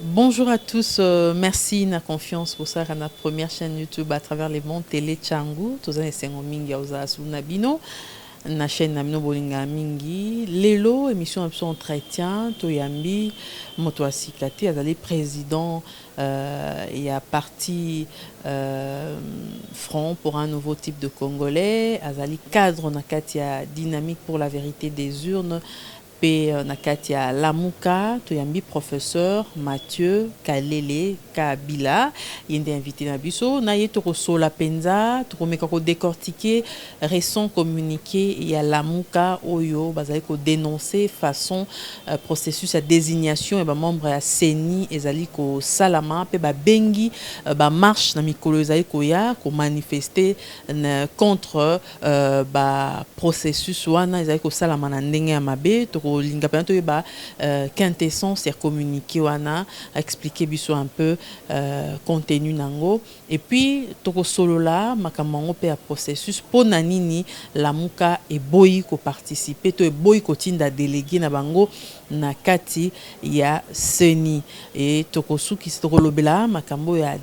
Bonjour à tous, merci na confiance pour ça na première chaîne YouTube à travers les mondes télé Changu, tous les sengo mingi auza suna bino na chaîne na bino bolinga mingi lelo émission option entretien to yambi moto asikati azali président et à parti front pour un nouveau type de Congolais azali cadre na katia dynamique pour la vérité des urnes pe na kati ya Lamuka toyambi professeur Mathieu Kalele Kabila yende invité na biso na ye tokosola penza tokomeka ko décortiquer récent communiqué ya Lamuka oyo bazali ko dénoncer façon processus ya désignation et ba membre ya CENI ezali ko salama pe ba bengi ba marche na mikolo ezali ko ya ko manifester contre ba processus wana ezali ko salama na ndenge ya mabe linga pena toyeba quintessence ya communiqué wana expliquer biso un peu contenu nango et puis tokosolola makambo yango pe ya processus mpo na nini Lamuka eboyi koparticipe to eboyi kotinda délégué na bango na kati ya CENI et tokosukisi tokolobela makambo ya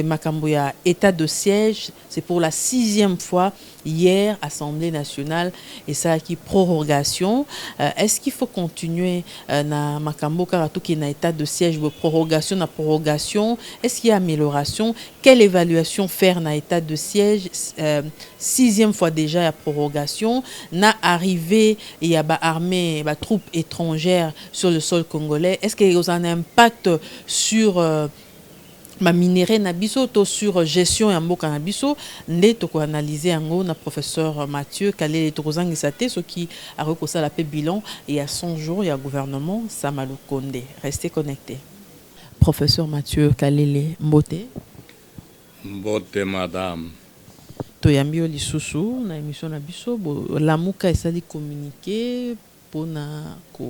makambo ya état de siège. C'est pour la 6e fois hier Assemblée nationale et ça qui prorogation. Est-ce qu'il faut continuer na makambo karatou qui na état de siège de prorogation na prorogation? Est-ce qu'il y a amélioration? Quelle évaluation faire na état de siège? 6e fois déjà la prorogation. Na arrivé il y a ba armée, ba troupes étrangères sur le sol congolais. Est-ce qu'il y a un impact sur ma minéré na biso to sur gestion ya mboka na biso nde toko analyser yango na professeur Mathieu Kalele tokozangisa te soki akokosala pe bilan et à 100 jours ya gouvernement Sama Lukonde. Restez connectés. Professeur Mathieu Kalele Mbote. Mbote madame. Toyambi yo lisusu na émission na biso Lamuka esali communiqué pona ko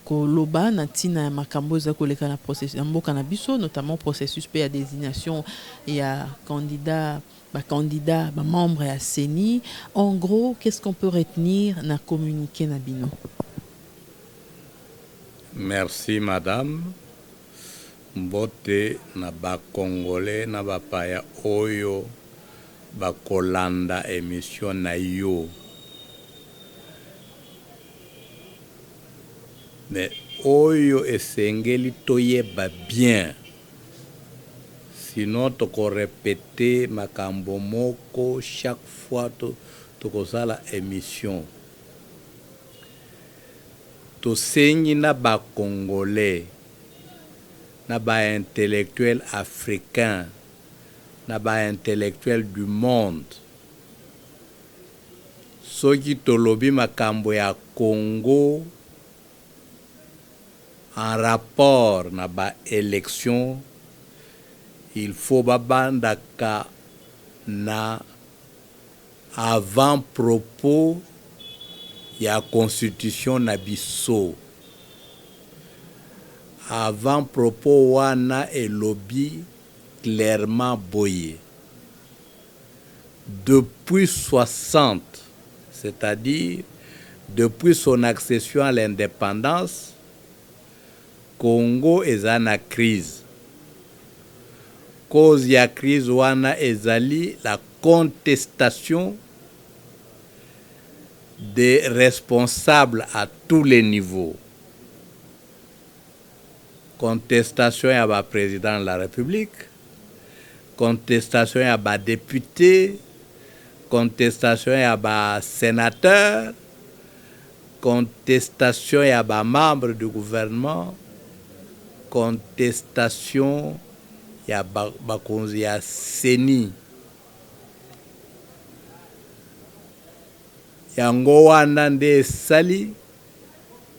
koloba na tina ya makambo eza koleka na processus ya mboka na biso notamment processus pe ya désignation ya candidat ba membre ya CENI. En gros, qu'est-ce qu'on peut retenir na communiqué na bino? Merci madame. Mbote na ba congolais na ba paya oyo ba kolanda émission na yo. Mais oyo esengeli toyeba bien. Sinon toko répéter makambo moko chaque fois toko sala émission. To sengi na ba congolais na ba intellectuel africain na ba intellectuel du monde. Soki tolobi makambo ya Congo en rapport na ba élection, il faut babandaka na avant-propos ya constitution na biso. Avant-propos wana elobi clairement boye. Depuis 60, c'est-à-dire depuis son accession à l'indépendance, Congo eza na crise. Cause ya crise wana ezali la contestation des responsables à tous les niveaux. Contestation ya ba président de la République, contestation ya ba député, contestation ya ba sénateur, contestation ya ba membre du gouvernement, contestation ya bakonzi ya CENI. Yango wana nde esali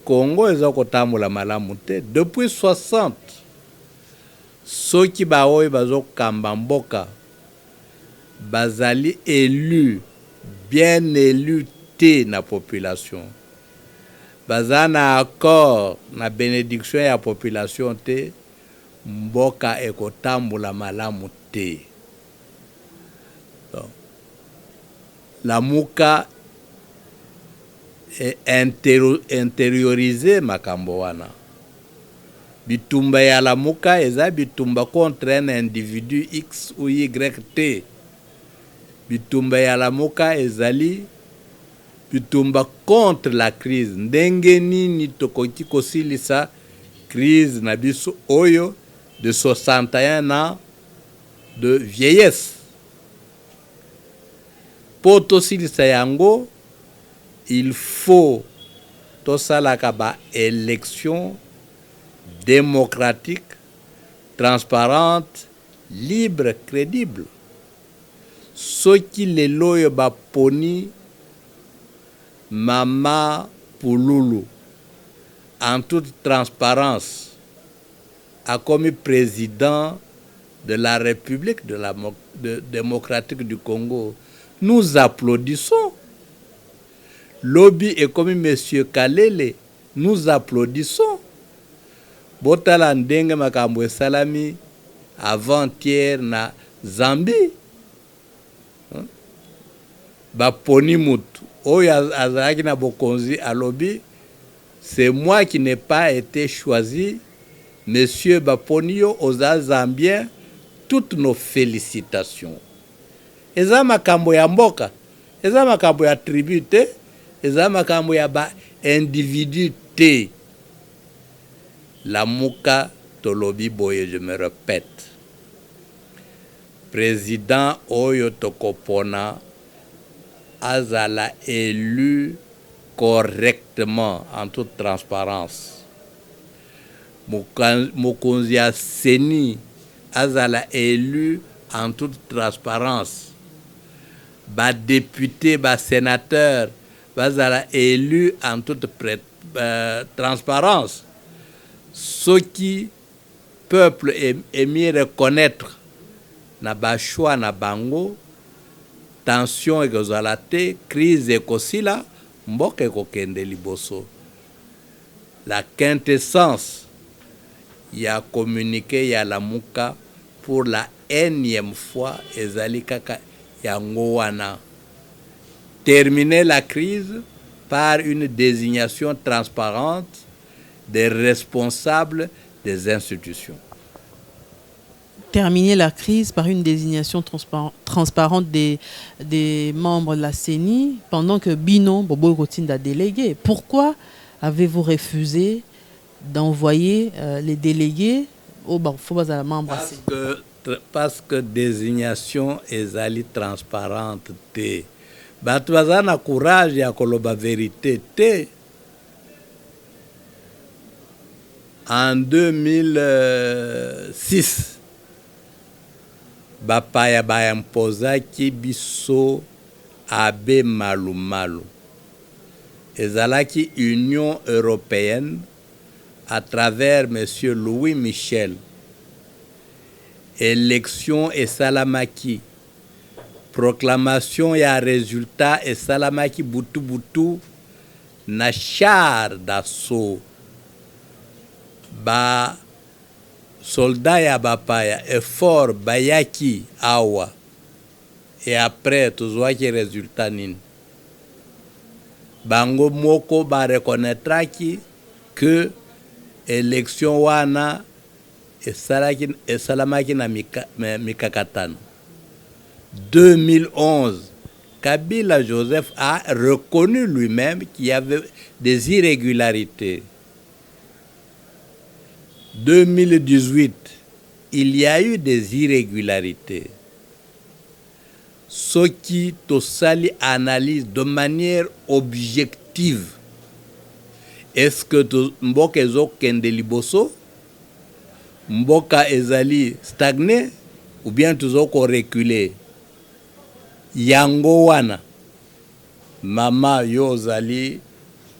Congo eza kotambola malamu te. Depuis 60, soki baoyo bazokamba mboka bazali élu, bien élu te na population. Baza na accord na bénédiction ya population te, mboka ekotambola malamu te. Donc, Lamuka intérioriser makambo wana. bitumba ya lamuka eza bitumba contre un individu X ou YT. Bitumba ya lamuka ezali bitumba contre la crise. Ndenge nini tokoki kosilisa crise na biso oyo de 61 ans de vieillesse. Pour tosilisa yango, il faut tosalaka ba élection démocratique, transparente, libre, crédible. Soki lelo yo baponi Mama Pululu en toute transparence a commis président de la République démocratique du Congo, nous applaudissons. Lobby est comme Monsieur Kalele, nous applaudissons. Botala ndenge makambo salami avant-hier na Zambie. Baponi mutu oyo azalaki na bokonzi à lobby, c'est moi qui n'ai pas été choisi. Monsieur Baponio aux Zambiens, toutes nos félicitations. Eza makambo ya mboka, eza makambo ya tribu te, eza makambo ya ba individu te. La muka tolobi boye, je me répète. Président Oyo Tokopona azala élu correctement en toute transparence. Mokonzi ya Seni azala élu en toute transparence. Ba député, ba sénateur bazala élu en toute transparence. Ce qui peuple aimé reconnaître na ba choix na bango, tension ekozala te, crise ekosila, mboka ekokende liboso. La quintessence ya communiqué ya lamuka pour la énième fois ezali kaka yango wana. Terminer la crise par une désignation transparente des responsables des institutions. Terminer la crise par une désignation transparente des membres de la CENI pendant que Bino Bobo Rotinda délégué. Pourquoi avez-vous refusé d'envoyer les délégués au Barfobaza membre? Parce que désignation ezali transparente te. Batu bazana courage ya koloba vérité te. En 2006, bapaya bayamposaki biso abe malumalu. Ezalaki Union européenne à travers Monsieur Louis Michel. Élection et salamaki. Proclamation ya résultat et salamaki butu butu na char d'assaut. Ba soldat ya bapaya effort bayaki awa. Et après tozwaki résultat nini. Bango moko ba reconnaîtraki que élection wana esalamaki na mikakatano. 2011, Kabila Joseph a reconnu lui-même qu'il y avait des irrégularités. 2018, il y a eu des irrégularités. Ce qui tosali analyse de manière objective. Est-ce que mboka ezo kende liboso? Mboka ezali stagné ou bien tozoko reculer? Yango wana mama yo zali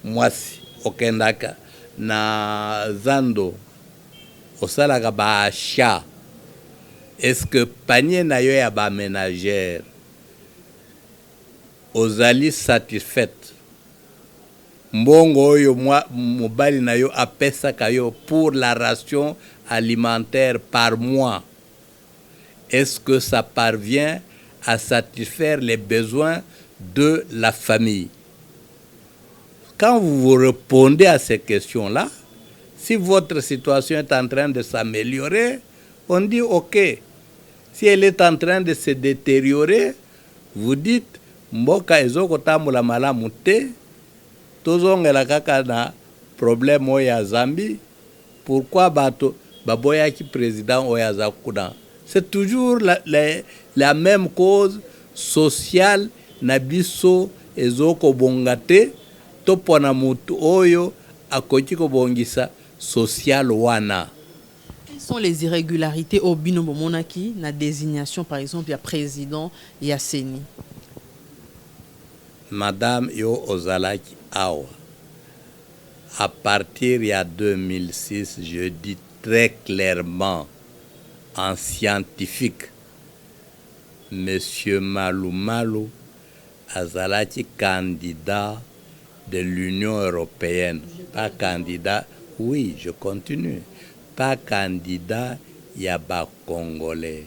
mwasi okendaka na zando osalaka ba achat. Est-ce que panier na yo ya ba ménagère ozali satisfaite? Mbongo oyo mobali na yo apesaka yo pour la ration alimentaire par mois, est-ce que ça parvient à satisfaire les besoins de la famille? Quand vous vous répondez à ces questions-là, Si votre situation est en train de s'améliorer, on dit OK. Si elle est en train de se détériorer, vous dites mboka ezokotambola malamu te, tozongela kaka na problème oyo ya Zambie. Pourquoi bato baboyaki président oyo aza kuna? C'est toujours la même cause sociale na biso ezokobonga te, topona mutu oyo akoki kobongisa social wana. Quelles sont les irrégularités au binomo monaki na désignation par exemple il y a président ya Seni? Madame yo ozalaki awa. À partir de 2006, je dis très clairement en scientifique, Monsieur Malou Malou azalaki candidat de l'Union européenne, pas candidat, oui, je continue, pas candidat yaba congolais.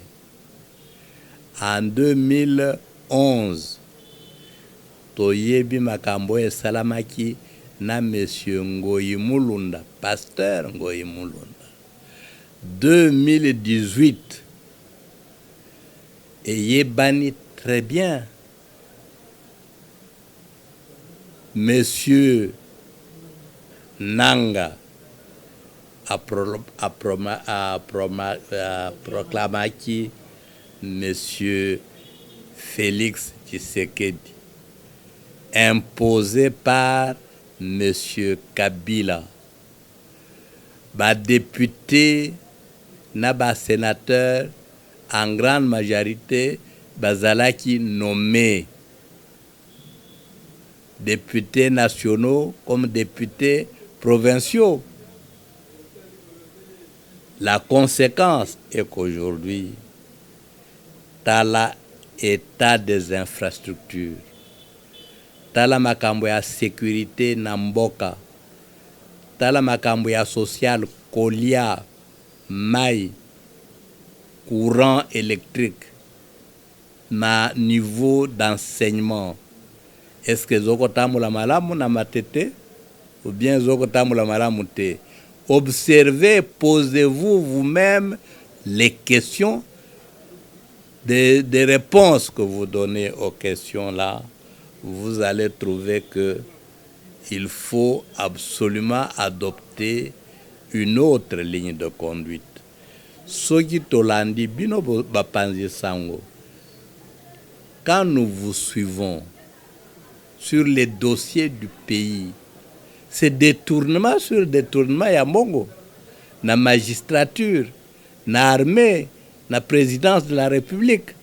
En 2011, toyebi makambo esalamaki na Monsieur Ngoyi Mulunda, pasteur Ngoyi Mulunda. 2018, et yebani très bien, Monsieur Nanga a proclamé Monsieur Félix Tshisekedi, imposé par Monsieur Kabila. Ba député na ba sénateur en grande majorité bazalaki nommé députés nationaux comme députés provinciaux. La conséquence est qu'aujourd'hui, tala état des infrastructures, tala makambo ya sécurité na mboka, tala makambo ya social, kolia, mai, courant électrique, na niveau d'enseignement. Est-ce que zoko tamula malamu na matete ou bien zoko tamula malamu te? Observez, posez-vous vous-même les questions, des réponses que vous donnez aux questions là. Vous allez trouver que il faut absolument adopter une autre ligne de conduite. Soki tolandi bino bapanzi sango. Quand nous vous suivons sur les dossiers du pays, c'est détournement sur détournement ya mongo, na magistrature, na armée, na présidence de la République,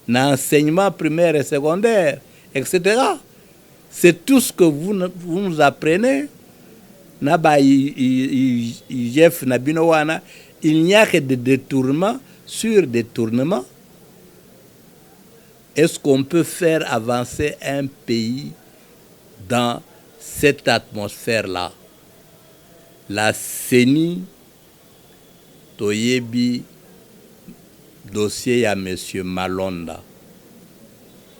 na enseignement primaire et secondaire, etc. C'est tout ce que vous nous apprenez. Na ba IGF na bino wana, il n'y a que des détournements sur détournements. Est-ce qu'on peut faire avancer un pays dans cette atmosphère-là? La CENI, Toyebi, dossier à M. Malonda,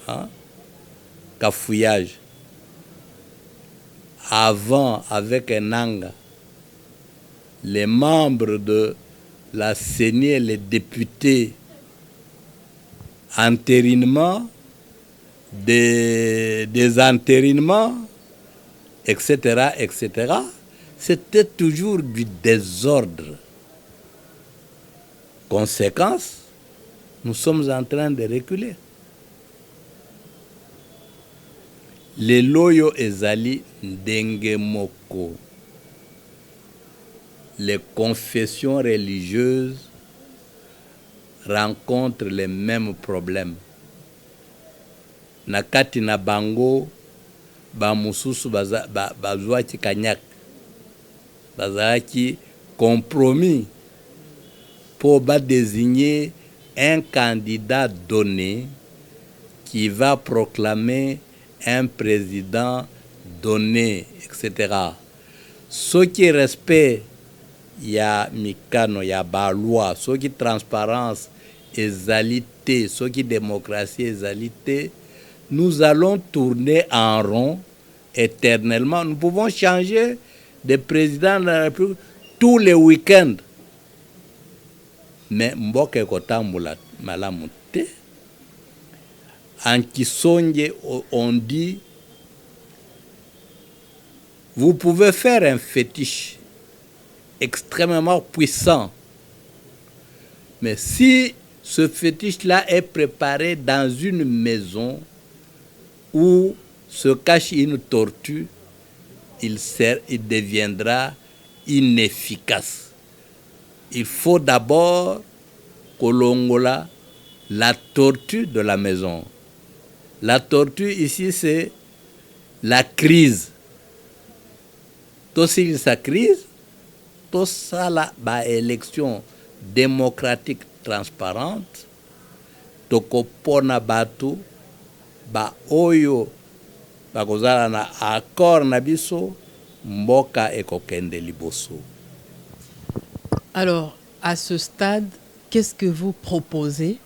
hein? Cafouillage. Avant, avec un anga, les membres de la CENI et les députés, entérinement, des entérinements, etc., etc., c'était toujours du désordre. Conséquence, nous sommes en train de reculer. Les loyo ezali ndenge moko. Les confessions religieuses rencontrent les mêmes problèmes. Nakati na bango ba mususu bazwaki kanyak, bazaki compromis pour désigner un candidat donné qui va proclamer un président donné, etc. Ce qui respect, il y a mikano, il y a ba loi, ce qui transparence, égalité, ce qui démocratie, égalité, nous allons tourner en rond éternellement. Nous pouvons changer des présidents de la République tous les week-ends. Mais mboka ekotambula malamu te. En Kisonye, on dit, vous pouvez faire un fétiche extrêmement puissant, mais si ce fétiche-là est préparé dans une maison où se cache une tortue, il deviendra inefficace. Il faut d'abord kolongola la tortue de la maison. La tortue ici, c'est la crise. Tout si sa crise, tout ça là, élection démocratique transparente, tokopona batu, oyo, bakozala na accord na biso, mboka ekokende liboso. Alors, à ce stade, qu'est-ce que vous proposez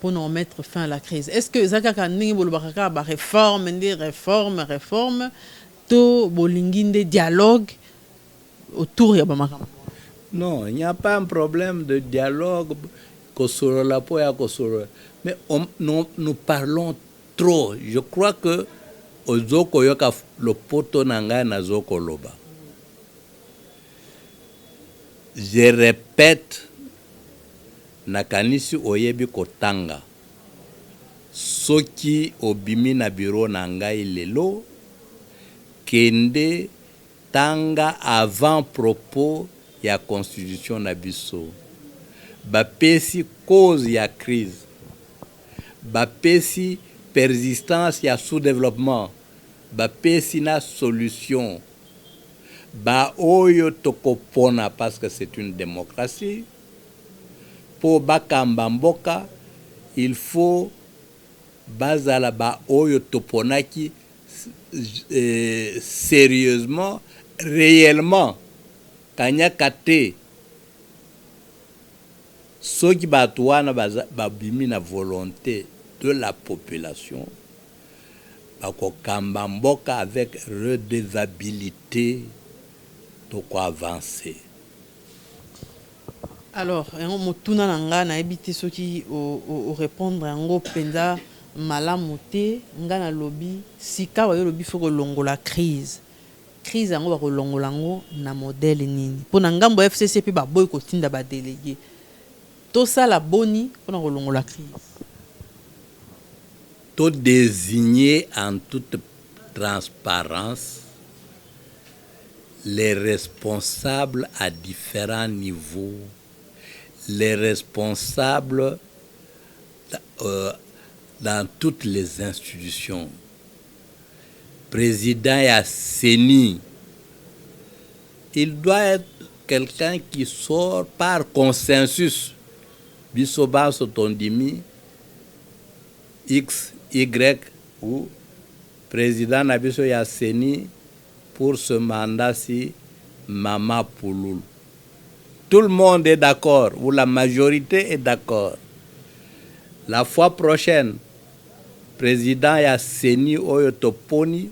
pour nous mettre fin à la crise? Est-ce que Zakaka Ningi Bolubakaka réforme, to bolinginde dialogue autour de Bamakam? Non, il n'y a pas un problème de dialogue. Mais nous parlons trop. Je crois que Ozoko Yoka le poto nanga na Zoko Loba. Je répète, nakanisi oyebi kotanga. Soki obimi na bureau nangai lelo, kende tanga avant propos ya constitution na biso. Bapesi cause ya crise. Bapesi persistance ya sous-développement. Bapesi na solution. Ba oyo tokopona parce que c'est une démocratie. Pour bakamba mboka, il faut bazala ba oyo toponaki sérieusement, réellement. Kanyakate soki batouana babimi na volonté de la population, bakokamba mboka avec redevabilité. Donc avancer. Alors, on tuna nanga na ebiti soki o répondre ngo penza malamote ngana lobby sika wa lobby foko longola crise yango ba kolongola ngo na modèle nini pona ngambo FCC pe ba boy ko tinda ba délégué to sala boni pona kolongola crise to désigner en toute transparence les responsables à différents niveaux, les responsables dans toutes les institutions. Président Yasseni, il doit être quelqu'un qui sort par consensus. Bisoba Sotondimi, X, Y, ou président Nabiso Yasseni, pour ce mandat-ci, Mama Pouloul. Tout le monde est d'accord, ou la majorité est d'accord. La fois prochaine, président Yasseni Oyotoponi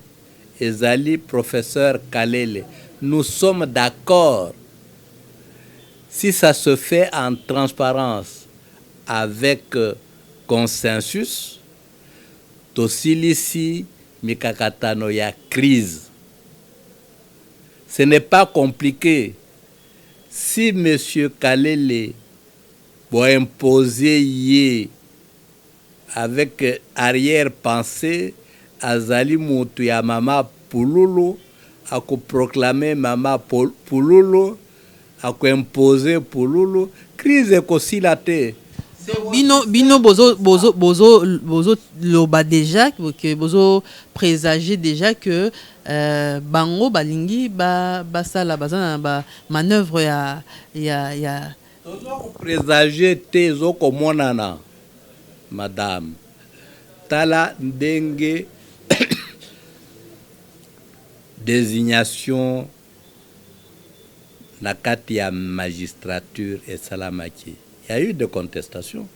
et Zali, professeur Kalele, nous sommes d'accord. Si ça se fait en transparence, avec consensus, Tosilisi Mikakatano ya crise. Ce n'est pas compliqué. Si M. Kalele va imposer avec arrière-pensée à Zali Moutou ya Mama Pouloulou, à proclamer Mama Pouloulou, à imposer Pouloulou, crise est aussi la tête. Bino bozo loba déjà que bozo présager déjà que bango balingi basala bazana ba manœuvre ya présager tezo komonana madame tala ndenge désignation na kati ya magistrature et salamaki. Il y a eu des contestations.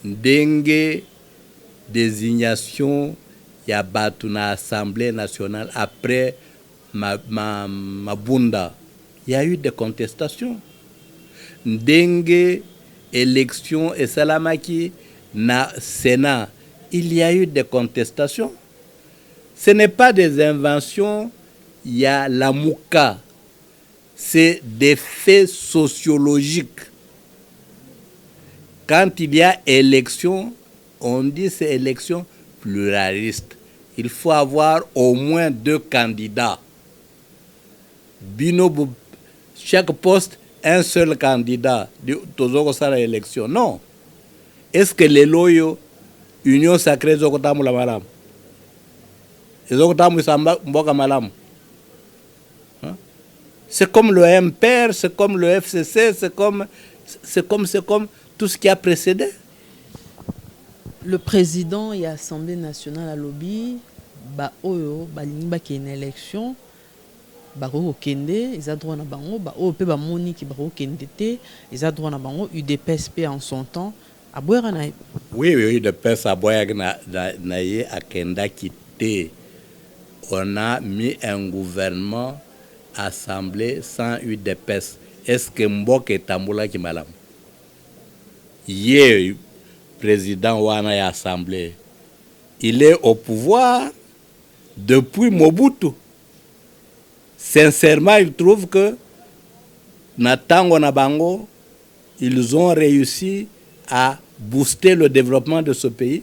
Dengue, désignation, il y a battu na Assemblée nationale après Mabunda, il y a eu des contestations. Ndenge, élection et Salamaki, na Sénat, il y a eu des contestations. Ce n'est pas des inventions, il y a la mouka. C'est des faits sociologiques. Quand il y a élection, on dit c'est élection pluraliste. Il faut avoir au moins 2 candidats. Bino, chaque poste, un seul candidat. Toujours ça l'élection. Non. Est-ce que les loyaux, Union sacrée, Zokotamu la malam? Zokotamu Mboka malam? C'est comme le MPR, c'est comme le FCC, c'est comme tout ce qui a précédé. Le président et l'Assemblée nationale à lobby, ba oyo balingi ba une élection, ba ko kende, ils a droit na bango, ba oyo pe ba moni ki ba ko kende te, ils a droit na bango UDPSP en son temps à boire na. Oui, UDPS à boire na ye à kenda quitté. On a mis un gouvernement assemblée sans UDPS. Est-ce que Mbok est Tamboula qui malam? Hier, président Wana est assemblée. Il est au pouvoir depuis Mobutu. Sincèrement, il trouve que Natango Nabango, ils ont réussi à booster le développement de ce pays.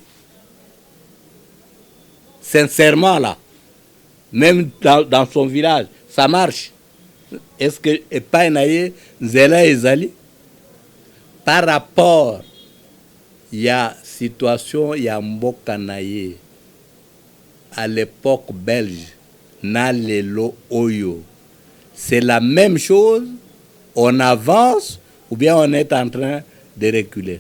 Sincèrement, là, même dans son village, ça marche. Est-ce que Epainaye, Zela et Zali, par rapport, il y a situation, il y a Mbokanaye, à l'époque belge, Nalelo Oyo. C'est la même chose, on avance ou bien on est en train de reculer.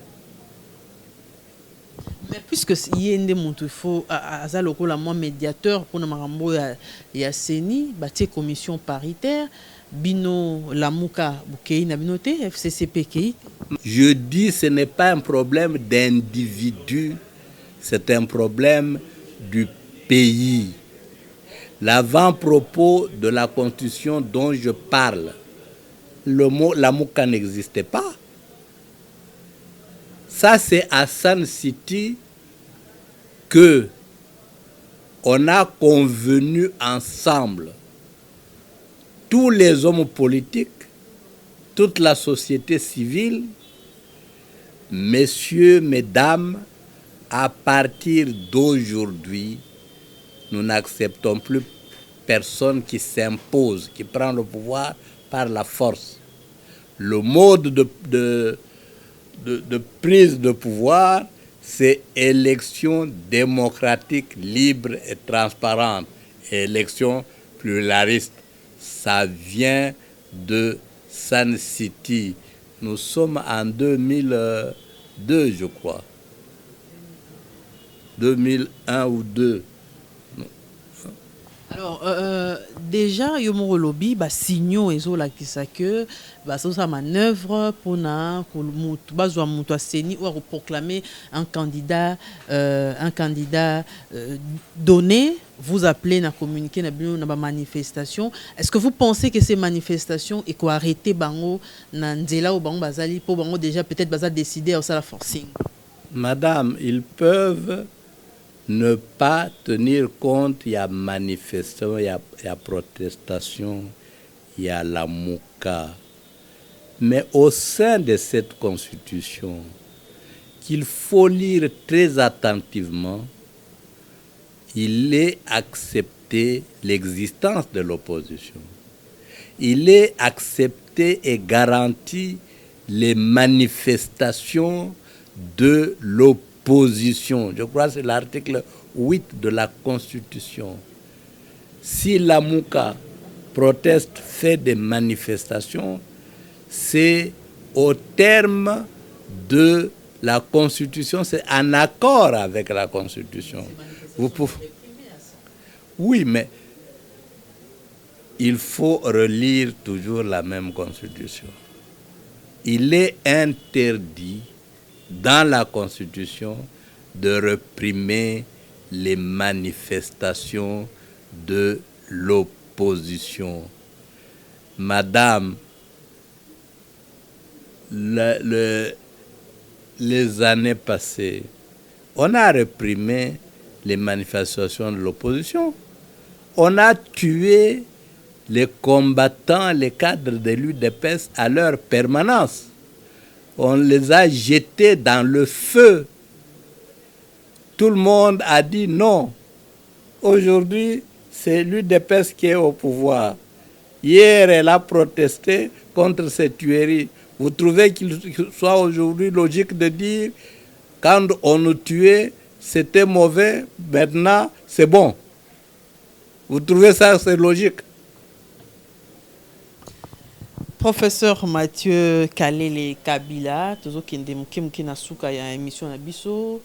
Mais puisque il y a des il faut la moi médiateur pour le il y a CENI, bâti commission paritaire, bino Lamuka Bukei na binote FCCP. Je dis ce n'est pas un problème d'individu, c'est un problème du pays. L'avant-propos de la Constitution dont je parle, le mot Lamuka n'existait pas. Ça, c'est à Sun City que on a convenu ensemble, tous les hommes politiques, toute la société civile, messieurs, mesdames, à partir d'aujourd'hui, nous n'acceptons plus personne qui s'impose, qui prend le pouvoir par la force. Le mode de prise de pouvoir, c'est élection démocratique, libre et transparente. Élection pluraliste. Ça vient de Sun City. Nous sommes en 2002, je crois. 2001 ou 2. Alors, déjà, il y a un lobby, bah, signaux et zo la qui que bah, ça sa manœuvre pour na ou proclamer un candidat donné. Vous appelez na communiquer na manifestation. Est-ce que vous pensez que ces manifestations et quoi arrêter bango na nzela ou bango bazali pour bango déjà peut-être baza décider à ça la forcing? Madame, ils peuvent ne pas tenir compte, il y a manifestation, il y a protestation, il y a la mouka. Mais au sein de cette constitution, qu'il faut lire très attentivement, il est accepté l'existence de l'opposition. Il est accepté et garanti les manifestations de l'opposition. Je crois que c'est l'article 8 de la Constitution. Si la Mouka proteste, fait des manifestations, c'est au terme de la Constitution, c'est en accord avec la Constitution. Vous pouvez... Oui, mais il faut relire toujours la même Constitution. Il est interdit dans la Constitution de réprimer les manifestations de l'opposition. position. Madame, les années passées, on a réprimé les manifestations de l'opposition. On a tué les combattants, les cadres de l'UDPS à leur permanence. On les a jetés dans le feu. Tout le monde a dit non. Aujourd'hui, c'est l'UDPS qui est au pouvoir. Hier, elle a protesté contre ces tueries. Vous trouvez qu'il soit aujourd'hui logique de dire quand on nous tuait, c'était mauvais, maintenant c'est bon? Vous trouvez ça, c'est logique? Professeur Mathieu Kalele Kabila, toujours qui est na souka ya émission na biso,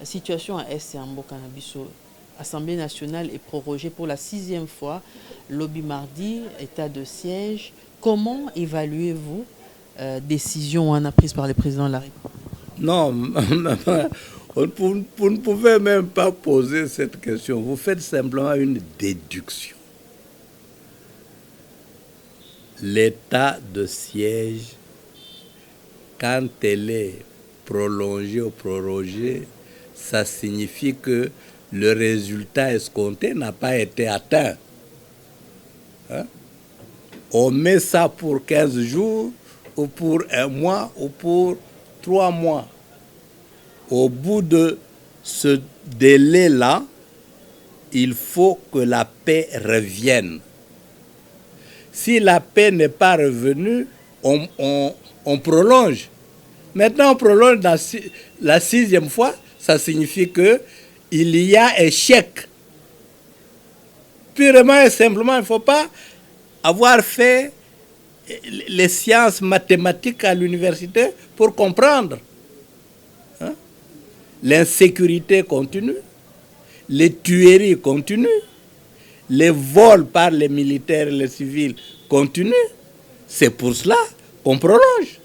situation à Est et en Mboka na biso. Assemblée nationale est prorogée pour la 6e fois. Lobby mardi, état de siège. Comment évaluez-vous décision prise par le président de la République? Non, vous ne pouvez même pas poser cette question. Vous faites simplement une déduction. L'état de siège, quand elle est prolongée ou prorogée, ça signifie que le résultat escompté n'a pas été atteint. Hein? On met ça pour 15 jours, ou pour 1 mois, ou pour 3 mois. Au bout de ce délai-là, il faut que la paix revienne. Si la paix n'est pas revenue, on prolonge. Maintenant, on prolonge la 6e fois, ça signifie qu'il y a échec. Purement et simplement, il ne faut pas avoir fait les sciences mathématiques à l'université pour comprendre. Hein? L'insécurité continue, les tueries continuent, les vols par les militaires et les civils continuent. C'est pour cela qu'on prolonge.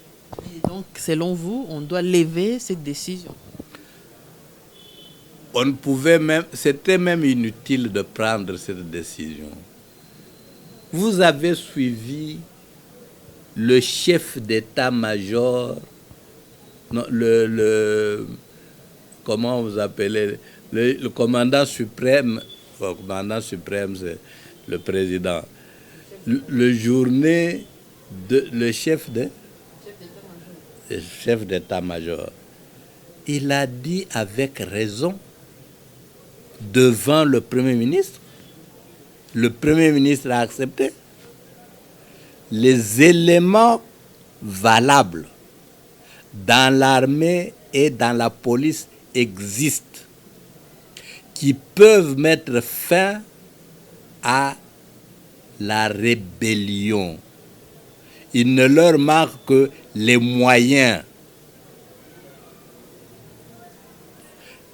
Et donc, selon vous, on doit lever cette décision? On ne pouvait même, c'était même inutile de prendre cette décision. Vous avez suivi le chef d'état-major, comment vous appelez, le commandant suprême, c'est le président. Le chef d'état-major, il a dit avec raison devant le Premier ministre. Le Premier ministre a accepté. Les éléments valables dans l'armée et dans la police existent qui peuvent mettre fin à la rébellion. Il ne leur manque que les moyens.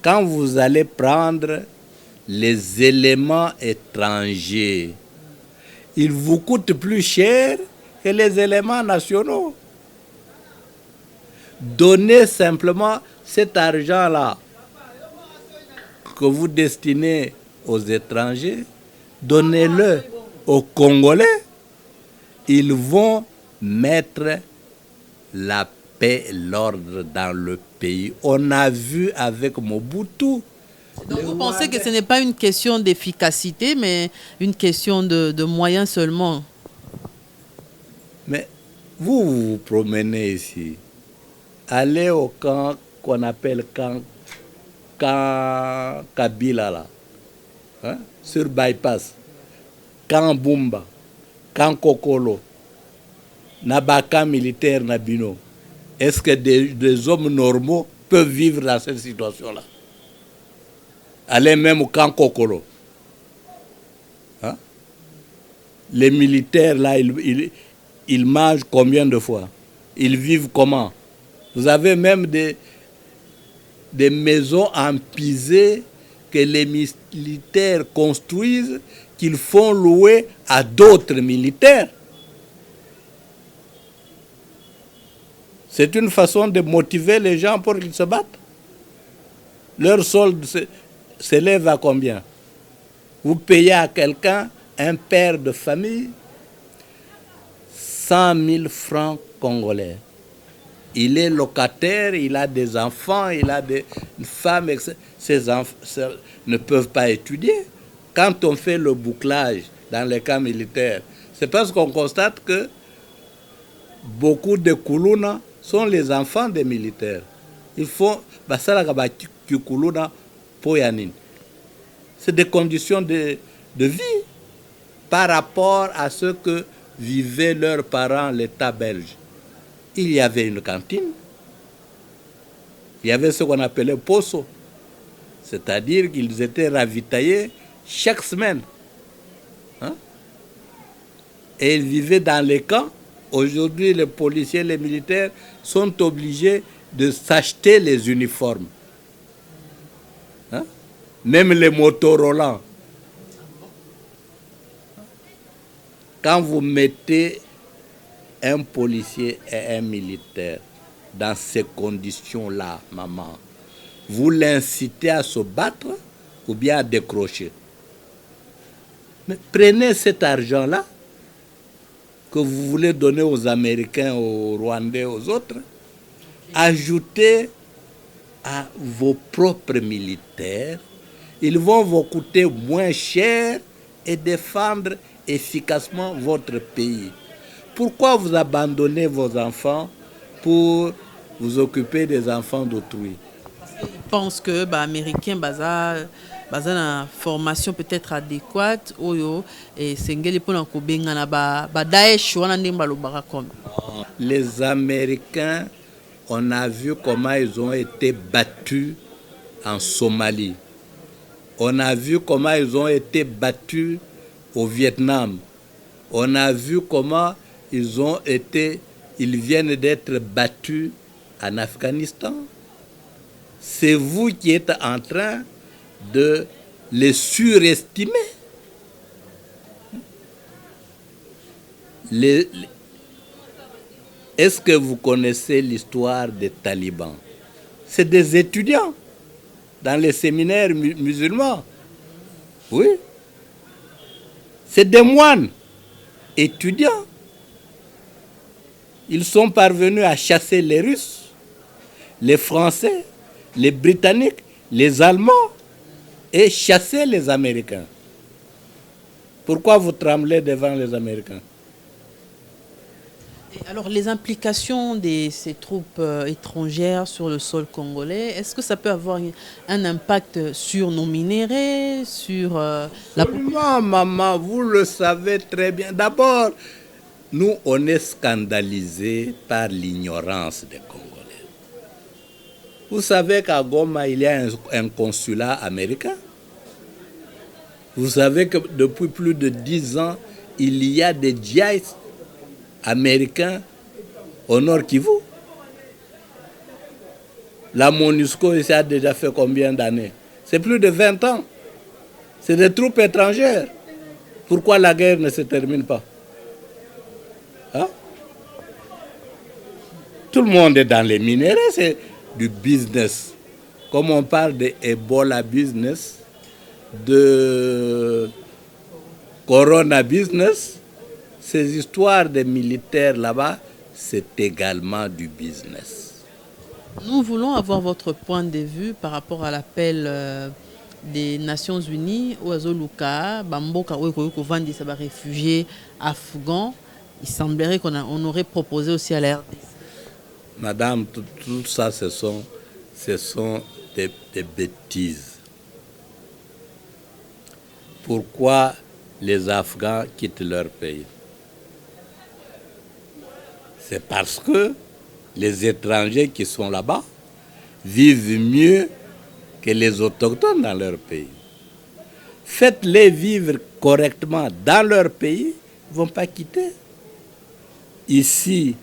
Quand vous allez prendre les éléments étrangers, ils vous coûtent plus cher que les éléments nationaux. Donnez simplement cet argent-là que vous destinez aux étrangers, donnez-le aux Congolais. Ils vont mettre la paix et l'ordre dans le pays. On a vu avec Mobutu. Donc vous pensez que ce n'est pas une question d'efficacité, mais une question de moyens seulement? Mais vous promenez ici. Allez au camp qu'on appelle camp Kabila, là, hein, sur Bypass, camp Bumba, camp Kokolo, Nabaka militaire Nabino. Est-ce que des hommes normaux peuvent vivre dans cette situation-là? Allez même au camp Kokolo. Hein? Les militaires, là, ils mangent combien de fois? Ils vivent comment? Vous avez même des maisons empisées que les militaires construisent, qu'ils font louer à d'autres militaires. C'est une façon de motiver les gens pour qu'ils se battent. Leur solde s'élève à combien? Vous payez à quelqu'un un père de famille, 100 000 francs congolais. Il est locataire, il a des enfants, il a une femme, ses enfants ne peuvent pas étudier. Quand on fait le bouclage dans les camps militaires, c'est parce qu'on constate que beaucoup de Kuluna sont les enfants des militaires. Il faut... C'est des conditions de vie par rapport à ce que vivaient leurs parents, l'État belge. Il y avait une cantine, il y avait ce qu'on appelait poso, c'est-à-dire qu'ils étaient ravitaillés chaque semaine. Hein? Et ils vivaient dans les camps. Aujourd'hui, les policiers, les militaires sont obligés de s'acheter les uniformes. Hein? Même les motos roulants. Quand vous mettez un policier et un militaire dans ces conditions-là, maman, vous l'incitez à se battre ou bien à décrocher. Mais prenez cet argent-là que vous voulez donner aux Américains, aux Rwandais, aux autres, ajoutez à vos propres militaires. Ils vont vous coûter moins cher et défendre efficacement votre pays. Pourquoi vous abandonnez vos enfants pour vous occuper des enfants d'autrui? Je pense que les Américains ont une formation peut-être adéquate. Les Américains, on a vu comment ils ont été battus en Somalie. On a vu comment ils ont été battus au Vietnam. On a vu comment ils viennent d'être battus en Afghanistan. C'est vous qui êtes en train de les surestimer. Est-ce que vous connaissez l'histoire des talibans? C'est des étudiants dans les séminaires musulmans. Oui. C'est des moines étudiants. Ils sont parvenus à chasser les Russes, les Français, les Britanniques, les Allemands et chasser les Américains. Pourquoi vous tremblez devant les Américains? Alors, les implications de ces troupes étrangères sur le sol congolais, est-ce que ça peut avoir un impact sur nos minéraux, sur la... Absolument, maman, vous le savez très bien. D'abord, nous, on est scandalisés par l'ignorance des Congolais. Vous savez qu'à Goma, il y a un consulat américain. Vous savez que depuis plus de 10 ans, il y a des GIs américains au Nord Kivu. La MONUSCO ici a déjà fait combien d'années? C'est plus de 20 ans. C'est des troupes étrangères. Pourquoi la guerre ne se termine pas? Hein? Tout le monde est dans les minéraux, c'est du business. Comme on parle de Ebola business, de Corona business, ces histoires de militaires là-bas, c'est également du business. Nous voulons avoir votre point de vue par rapport à l'appel des Nations Unies aux Azoluka, Bamboka, Oekoyoko-Vandi, ça réfugiés afghans. Il semblerait qu'on aurait proposé aussi à la RDC. Madame, tout ça, ce sont des bêtises. Pourquoi les Afghans quittent leur pays? C'est parce que les étrangers qui sont là-bas vivent mieux que les autochtones dans leur pays. Faites-les vivre correctement dans leur pays, ils ne vont pas quitter. Ici,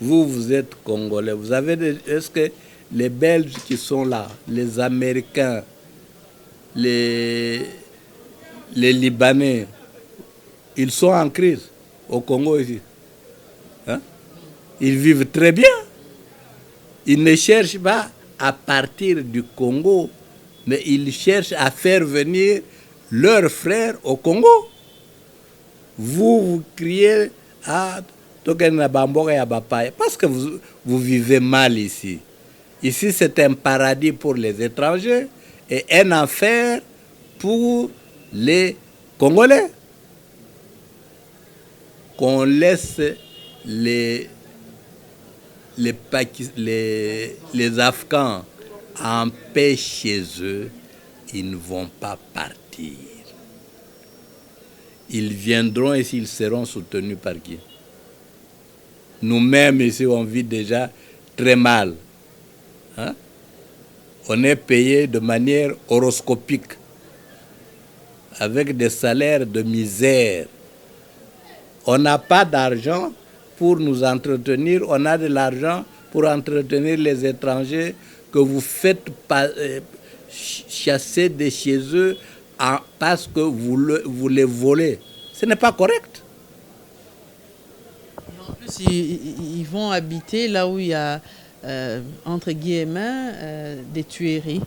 vous êtes Congolais. Vous avez est-ce que les Belges qui sont là, les Américains, les Libanais, ils sont en crise au Congo ici. Hein? Ils vivent très bien. Ils ne cherchent pas à partir du Congo, mais ils cherchent à faire venir leurs frères au Congo. vous criez à parce que vous vivez mal ici. Ici, c'est un paradis pour les étrangers et un enfer pour les Congolais. Qu'on laisse les Afghans en paix chez eux, ils ne vont pas partir. Ils viendront et ils seront soutenus par qui? Nous-mêmes ici, on vit déjà très mal. Hein? On est payé de manière horoscopique, avec des salaires de misère. On n'a pas d'argent pour nous entretenir, on a de l'argent pour entretenir les étrangers que vous faites chasser de chez eux parce que vous les volez. Ce n'est pas correct. En plus, ils vont habiter là où il y a, entre guillemets, des tueries.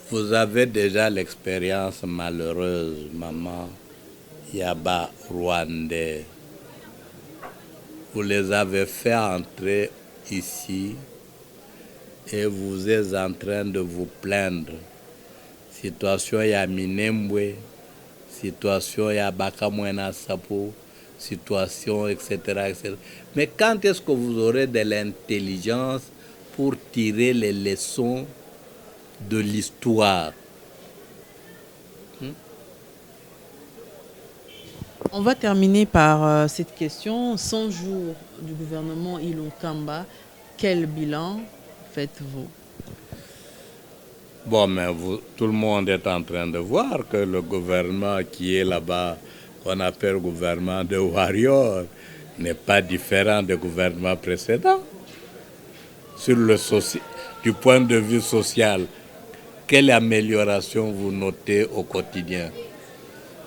Vous avez déjà l'expérience malheureuse, maman Yaba Rwandais. Vous les avez fait entrer ici et vous êtes en train de vous plaindre. Situation ya Minembwe, situation ya Bakamwena Sapo, situation, etc., etc. Mais quand est-ce que vous aurez de l'intelligence pour tirer les leçons de l'histoire? On va terminer par cette question. 100 jours du gouvernement Ilunkamba, quel bilan faites-vous? Bon, mais tout le monde est en train de voir que le gouvernement qui est là-bas, qu'on appelle gouvernement de warriors, n'est pas différent du gouvernement précédent. Du point de vue social, quelle amélioration vous notez au quotidien?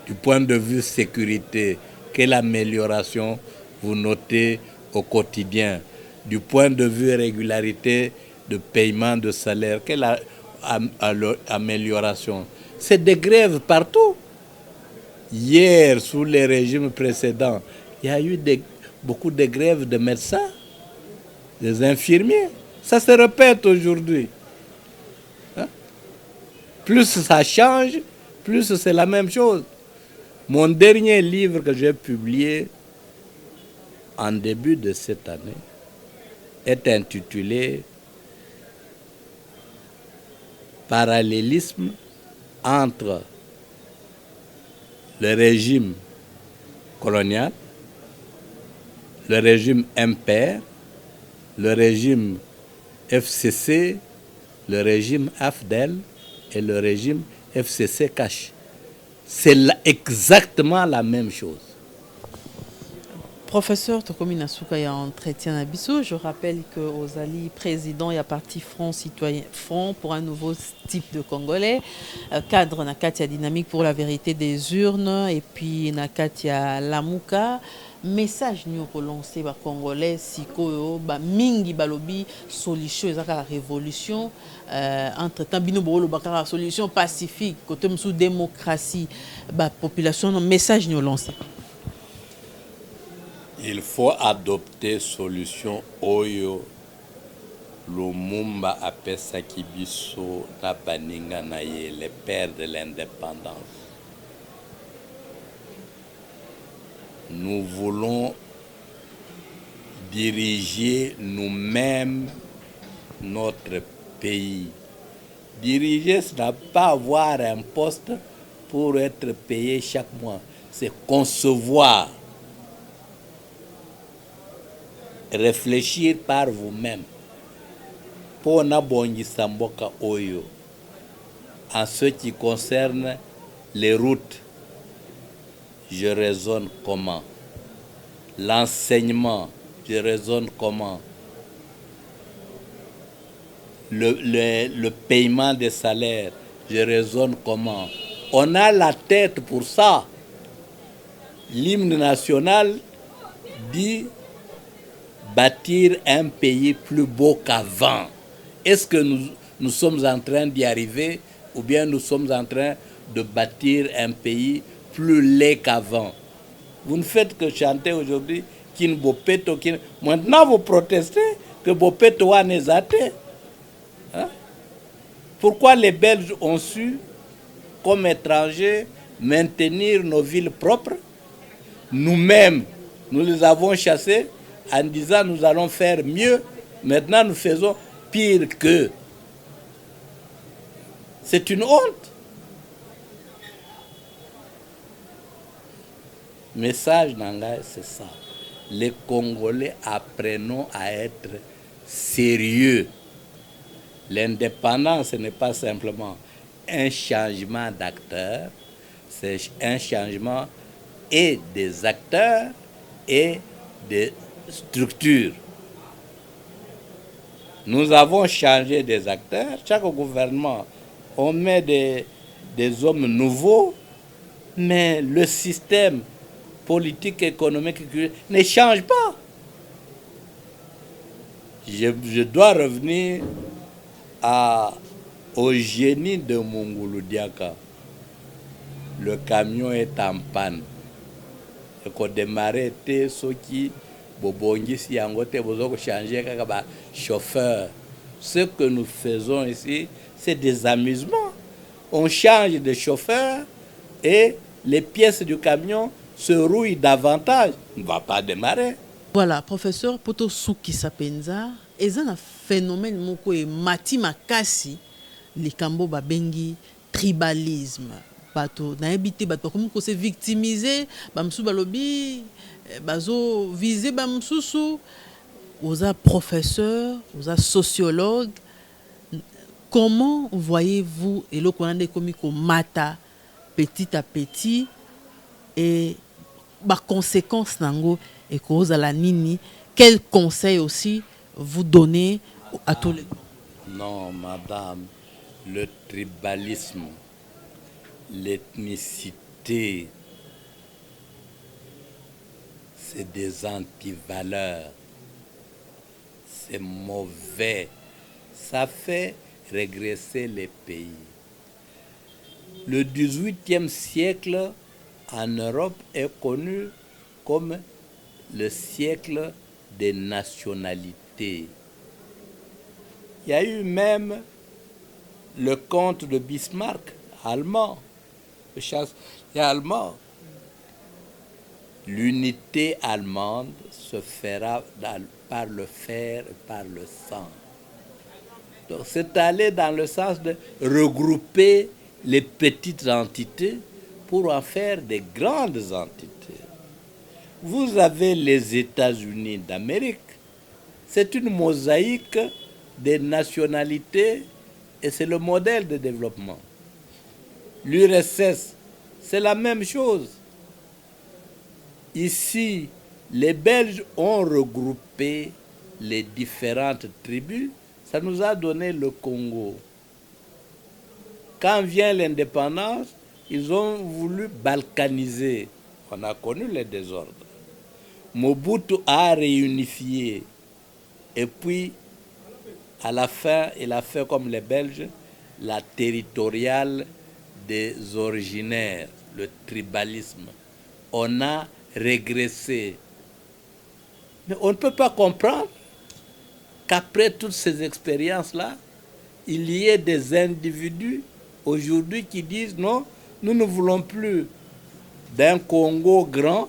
Du point de vue sécurité, quelle amélioration vous notez au quotidien? Du point de vue régularité de paiement de salaire, quelle amélioration? C'est des grèves partout. Hier, sous les régimes précédents, il y a eu beaucoup de grèves de médecins, des infirmiers. Ça se répète aujourd'hui. Hein? Plus ça change, plus c'est la même chose. Mon dernier livre que j'ai publié en début de cette année est intitulé Parallélisme entre le régime colonial, le régime impère, le régime FCC, le régime AFDEL et le régime FCC Cash. C'est exactement la même chose. Professeur Tokomi Nasuka, il y a un entretien à Bissou. Je rappelle qu'aux alliés président, il y a parti Front Citoyen, Front pour un nouveau type de Congolais, cadre Nakatia Dynamique pour la vérité des urnes, et puis Nakatia Lamuka. Message nous relancé par Congolais, Siko, Mingi Balobi, solution, la révolution, entre-temps, Bino Bolo Bakara, solution pacifique, côté sous démocratie, population, message nous lancé. Il faut adopter solution Oyo, Lumumba apesa Kibiso, na Baninga Naye, les pères de l'indépendance. Nous voulons diriger nous-mêmes notre pays. Diriger, ce n'est pas avoir un poste pour être payé chaque mois. C'est concevoir. Réfléchir par vous-même. Pour Nabongi Samboka Oyo. En ce qui concerne les routes, je raisonne comment? L'enseignement, je raisonne comment? Le paiement des salaires, je raisonne comment? On a la tête pour ça. L'hymne national dit bâtir un pays plus beau qu'avant. Est-ce que nous sommes en train d'y arriver ou bien nous sommes en train de bâtir un pays plus laid qu'avant. Vous ne faites que chanter aujourd'hui Kin Bopeto. Maintenant, vous protestez que Bopeto a nézaté. Hein? Pourquoi les Belges ont su, comme étrangers, maintenir nos villes propres? Nous-mêmes, nous les avons chassés en disant nous allons faire mieux. Maintenant, nous faisons pire qu'eux. C'est une honte. Message Nangai, c'est ça. Les Congolais apprenons à être sérieux. L'indépendance, ce n'est pas simplement un changement d'acteurs, c'est un changement et des acteurs et des structures. Nous avons changé des acteurs. Chaque gouvernement, on met des hommes nouveaux, mais le système politique, économique ne change pas. Je dois revenir au génie de Mungulu Diaka. Le camion est en panne. Et qu'on démarrait ceux qui bobongisi yangote bozo changer kaka chauffeur. Ce que nous faisons ici, c'est des amusements. On change de chauffeur et les pièces du camion se rouillent davantage. On ne va pas démarrer. Voilà, professeur Poto Souki Sapenza, et un phénomène moko e mati makasi likambo babengi tribalisme. Bato na habité bato comme ko se victimiser, bamsu balobi bazo viser bamsusu, oza professeur, oza sociologue. Comment voyez-vous et le konande komi ko mata petit à petit et ba conséquences nango et cause à la nini, quel conseil aussi vous donnez à tous les... Non, madame, le tribalisme, l'ethnicité, c'est des antivaleurs, c'est mauvais, ça fait régresser les pays. Le 18e siècle en Europe est connu comme le siècle des nationalités. Il y a eu même le comte de Bismarck, allemand, le chancelier allemand. L'unité allemande se fera par le fer et par le sang. Donc c'est aller dans le sens de regrouper les petites entités pour en faire des grandes entités. Vous avez les États-Unis d'Amérique, c'est une mosaïque des nationalités et c'est le modèle de développement. L'URSS, c'est la même chose. Ici, les Belges ont regroupé les différentes tribus, ça nous a donné le Congo. Quand vient l'indépendance, ils ont voulu balkaniser. On a connu les désordres. Mobutu a réunifié. Et puis, à la fin, il a fait comme les Belges, la territoriale des originaires, le tribalisme. On a régressé. Mais on ne peut pas comprendre qu'après toutes ces expériences-là, il y ait des individus aujourd'hui qui disent non, nous ne voulons plus d'un Congo grand,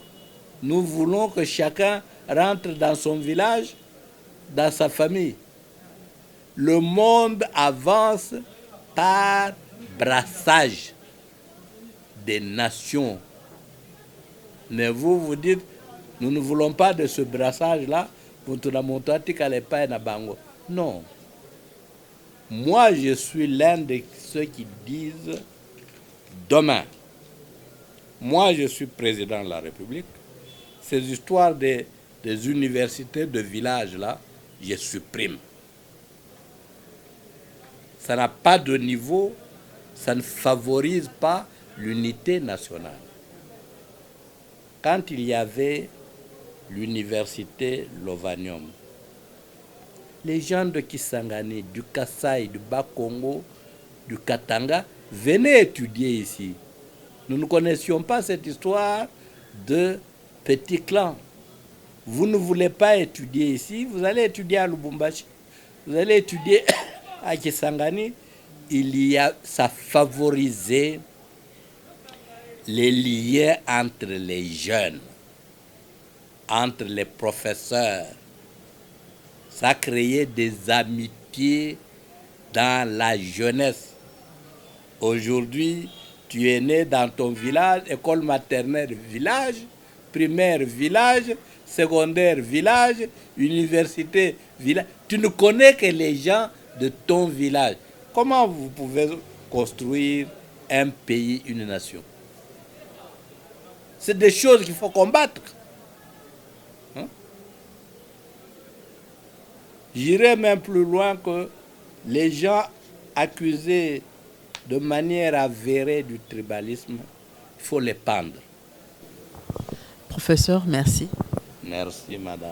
nous voulons que chacun rentre dans son village, dans sa famille. Le monde avance par brassage des nations. Mais vous, vous dites, nous ne voulons pas de ce brassage-là, non. Moi, je suis l'un de ceux qui disent, demain, moi, je suis président de la République, ces histoires des universités de village-là, je supprime. Ça n'a pas de niveau, ça ne favorise pas l'unité nationale. Quand il y avait l'université Lovanium, les gens de Kisangani, du Kasaï, du Bas-Congo, du Katanga venaient étudier ici. Nous ne connaissions pas cette histoire de petits clans. Vous ne voulez pas étudier ici, vous allez étudier à Lubumbashi, vous allez étudier à Kisangani. Ça favorisait les liens entre les jeunes, entre les professeurs. Ça créait des amitiés dans la jeunesse. Aujourd'hui, tu es né dans ton village, école maternelle village, primaire village, secondaire village, université village. Tu ne connais que les gens de ton village. Comment vous pouvez construire un pays, une nation? C'est des choses qu'il faut combattre. Hein? J'irai même plus loin que les gens accusés de manière avérée du tribalisme, il faut les pendre. Professeur, merci. Merci, madame.